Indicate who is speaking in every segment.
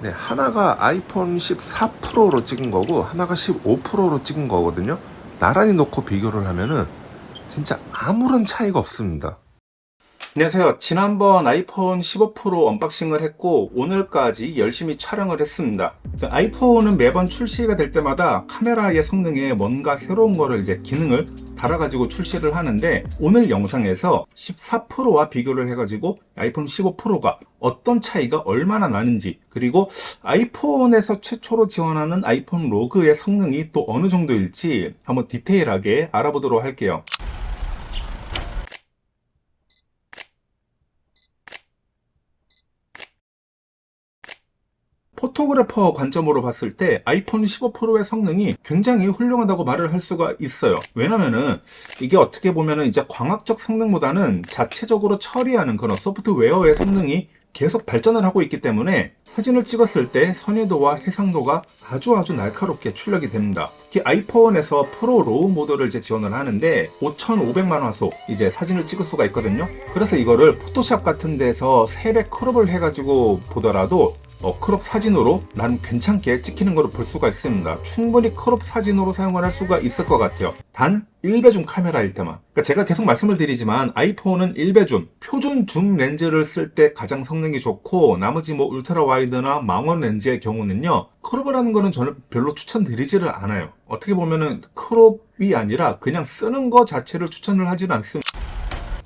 Speaker 1: 네, 하나가 아이폰 14 프로로 찍은 거고 하나가 15 프로로 찍은 거거든요. 나란히 놓고 비교를 하면은 진짜 아무런 차이가 없습니다.
Speaker 2: 안녕하세요. 지난번 아이폰 15 프로 언박싱을 했고 오늘까지 열심히 촬영을 했습니다. 아이폰은 매번 출시가 될 때마다 카메라의 성능에 뭔가 새로운 거를 기능을 달아가지고 출시를 하는데, 오늘 영상에서 14 프로와 비교를 해가지고 아이폰 15 프로가 어떤 차이가 얼마나 나는지, 그리고 아이폰에서 최초로 지원하는 아이폰 로그의 성능이 또 어느 정도일지 한번 디테일하게 알아보도록 할게요. 포토그래퍼 관점으로 봤을 때 아이폰 15 프로의 성능이 굉장히 훌륭하다고 말을 할 수가 있어요. 왜냐면은 이게 어떻게 보면은 이제 광학적 성능보다는 자체적으로 처리하는 그런 소프트웨어의 성능이 계속 발전을 하고 있기 때문에 사진을 찍었을 때 선회도와 해상도가 아주 날카롭게 출력이 됩니다. 특히 아이폰에서 프로 로우 모드를 지원을 하는데 5500만 화소 사진을 찍을 수가 있거든요. 그래서 이거를 포토샵 같은 데서 3배 크롭을 해가지고 보더라도 크롭 사진으로 난 괜찮게 찍히는 걸 볼 수가 있습니다. 충분히 크롭 사진으로 사용을 할 수가 있을 것 같아요. 단 1배줌 카메라일 때만. 그러니까 제가 계속 말씀을 드리지만 아이폰은 1배줌, 표준 줌 렌즈를 쓸 때 가장 성능이 좋고, 나머지 울트라 와이드나 망원 렌즈의 경우는요, 크롭을 하는 거는 저는 별로 추천드리지를 않아요. 어떻게 보면은 크롭이 아니라 그냥 쓰는 거 자체를 추천을 하지는 않습니다.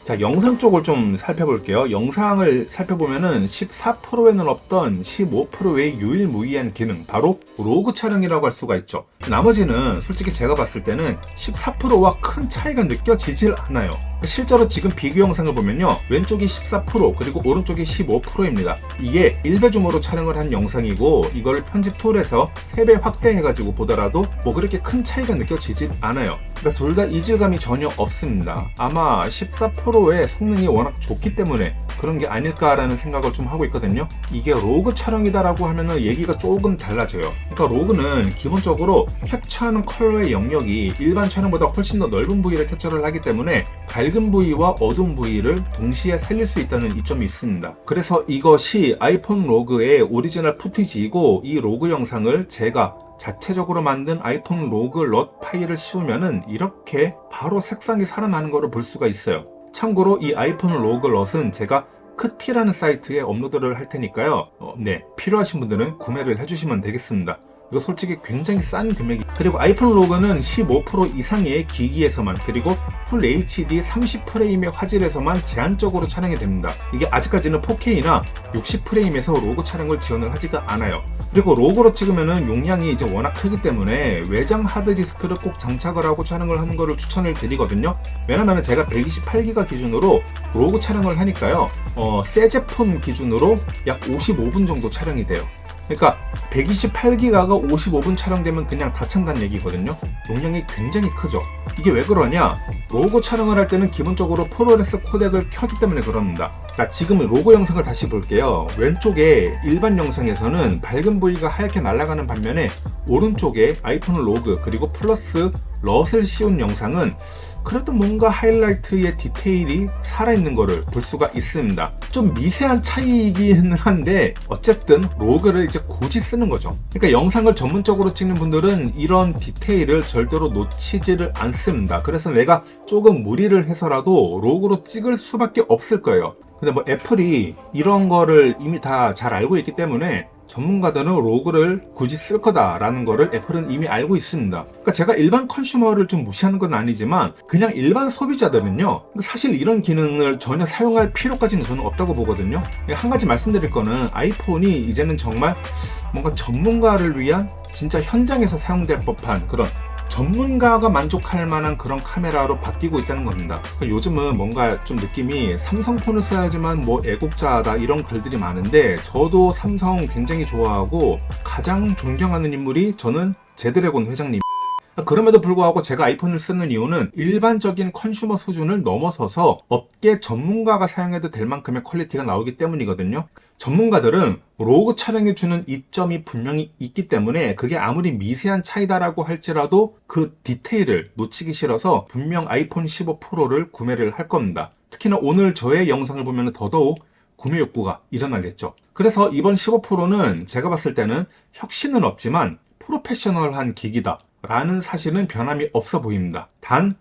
Speaker 2: 자, 영상 쪽을 좀 살펴볼게요. 영상을 살펴보면은 14 프로에는 없던 15 프로의 유일무이한 기능, 바로 로그 촬영이라고 할 수가 있죠. 나머지는 솔직히 제가 봤을 때는 14 프로와 큰 차이가 느껴지질 않아요. 실제로 지금 비교 영상을 보면요, 왼쪽이 14 프로 그리고 오른쪽이 15 프로입니다. 이게 1배 줌으로 촬영을 한 영상이고, 이걸 편집 툴에서 3배 확대해가지고 보더라도 그렇게 큰 차이가 느껴지질 않아요. 그러니까 둘 다 이질감이 전혀 없습니다. 아마 14 프로의 성능이 워낙 좋기 때문에 그런 게 아닐까라는 생각을 좀 하고 있거든요. 이게 로그 촬영이다라고 하면은 얘기가 조금 달라져요. 그러니까 로그는 기본적으로 캡처하는 컬러의 영역이 일반 촬영보다 훨씬 더 넓은 부위를 캡처를 하기 때문에 밝은 부위와 어두운 부위를 동시에 살릴 수 있다는 이점이 있습니다. 그래서 이것이 아이폰 로그의 오리지널 푸티지이고, 이 로그 영상을 제가 자체적으로 만든 아이폰 로그 럿 파일을 씌우면은 이렇게 바로 색상이 살아나는 것을 볼 수가 있어요. 참고로 이 아이폰 로그 럿은 제가 크티라는 사이트에 업로드를 할 테니까요. 필요하신 분들은 구매를 해주시면 되겠습니다. 이거 솔직히 굉장히 싼 금액이. 그리고 아이폰 로그는 15 프로 이상의 기기에서만, 그리고 풀 HD 30프레임의 화질에서만 제한적으로 촬영이 됩니다. 이게 아직까지는 4K나 60프레임에서 로그 촬영을 지원을 하지가 않아요. 그리고 로그로 찍으면은 용량이 워낙 크기 때문에 외장 하드디스크를 꼭 장착을 하고 촬영을 하는 거를 추천을 드리거든요. 왜냐면 제가 128기가 기준으로 로그 촬영을 하니까요, 새 제품 기준으로 약 55분 정도 촬영이 돼요. 그러니까 128기가가 55분 촬영되면 그냥 다 찬다는 얘기거든요. 용량이 굉장히 크죠. 이게 왜 그러냐? 로고 촬영을 할 때는 기본적으로 프로레스 코덱을 켜기 때문에 그럽니다. 자, 지금 로고 영상을 다시 볼게요. 왼쪽에 일반 영상에서는 밝은 부위가 하얗게 날아가는 반면에, 오른쪽에 아이폰 로그 그리고 플러스 럿을 씌운 영상은 그래도 뭔가 하이라이트의 디테일이 살아있는 거를 볼 수가 있습니다. 좀 미세한 차이이기는 한데 어쨌든 로그를 굳이 쓰는 거죠. 그러니까 영상을 전문적으로 찍는 분들은 이런 디테일을 절대로 놓치지를 않습니다. 그래서 내가 조금 무리를 해서라도 로그로 찍을 수밖에 없을 거예요. 근데 애플이 이런 거를 이미 다 잘 알고 있기 때문에 전문가들은 로그를 굳이 쓸 거다라는 거를 애플은 이미 알고 있습니다. 그러니까 제가 일반 컨슈머를 좀 무시하는 건 아니지만, 그냥 일반 소비자들은요, 사실 이런 기능을 전혀 사용할 필요까지는 저는 없다고 보거든요. 한 가지 말씀드릴 거는, 아이폰이 이제는 정말 뭔가 전문가를 위한, 진짜 현장에서 사용될 법한 그런 전문가가 만족할 만한 그런 카메라로 바뀌고 있다는 겁니다. 요즘은 뭔가 좀 느낌이 삼성폰을 써야지만 애국자다 이런 글들이 많은데, 저도 삼성 굉장히 좋아하고 가장 존경하는 인물이 저는 제드래곤 회장님. 그럼에도 불구하고 제가 아이폰을 쓰는 이유는 일반적인 컨슈머 수준을 넘어서서 업계 전문가가 사용해도 될 만큼의 퀄리티가 나오기 때문이거든요. 전문가들은 로그 촬영해 주는 이점이 분명히 있기 때문에, 그게 아무리 미세한 차이다라고 할지라도 그 디테일을 놓치기 싫어서 분명 아이폰 15 프로를 구매를 할 겁니다. 특히나 오늘 저의 영상을 보면 더더욱 구매 욕구가 일어나겠죠. 그래서 이번 15 Pro는 제가 봤을 때는 혁신은 없지만 프로페셔널한 기기다 라는 사실은 변함이 없어 보입니다. 단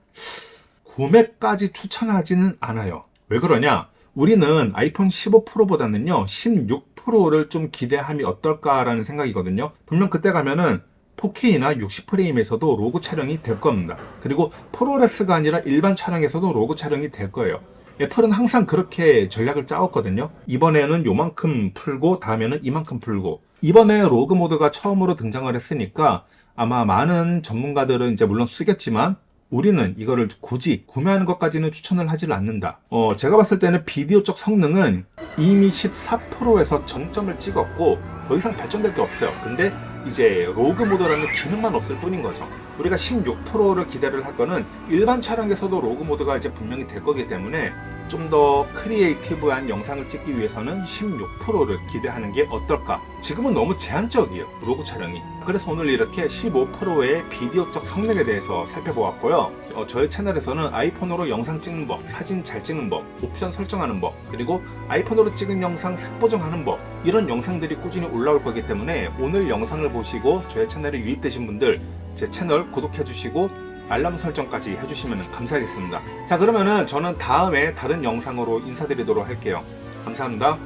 Speaker 2: 구매까지 추천하지는 않아요. 왜 그러냐? 우리는 아이폰 15 프로보다는요 16 프로를 좀 기대함이 어떨까라는 생각이거든요. 분명 그때 가면은 4K나 60프레임에서도 로그 촬영이 될 겁니다. 그리고 프로레스가 아니라 일반 촬영에서도 로그 촬영이 될 거예요. 애플은 항상 그렇게 전략을 짜왔거든요. 이번에는 요만큼 풀고 다음에는 이만큼 풀고, 이번에 로그 모드가 처음으로 등장을 했으니까 아마 많은 전문가들은 이제 물론 쓰겠지만 우리는 이거를 굳이 구매하는 것까지는 추천을 하질 않는다. 제가 봤을 때는 비디오적 성능은 이미 14 프로에서 정점을 찍었고 더 이상 발전될 게 없어요. 근데 이제 로그 모드라는 기능만 없을 뿐인 거죠. 우리가 16 프로를 기대를 할 거는 일반 촬영에서도 로그 모드가 이제 분명히 될 거기 때문에 좀 더 크리에이티브한 영상을 찍기 위해서는 16 프로를 기대하는 게 어떨까. 지금은 너무 제한적이에요, 로그 촬영이. 그래서 오늘 이렇게 15 프로의 비디오적 성능에 대해서 살펴보았고요. 저희 채널에서는 아이폰으로 영상 찍는 법, 사진 잘 찍는 법, 옵션 설정하는 법, 그리고 아이폰으로 찍은 영상 색 보정하는 법, 이런 영상들이 꾸준히 올라올 거기 때문에 오늘 영상을 보시고 저희 채널에 유입되신 분들 제 채널 구독해 주시고 알람 설정까지 해주시면 감사하겠습니다. 자, 그러면은 저는 다음에 다른 영상으로 인사드리도록 할게요. 감사합니다.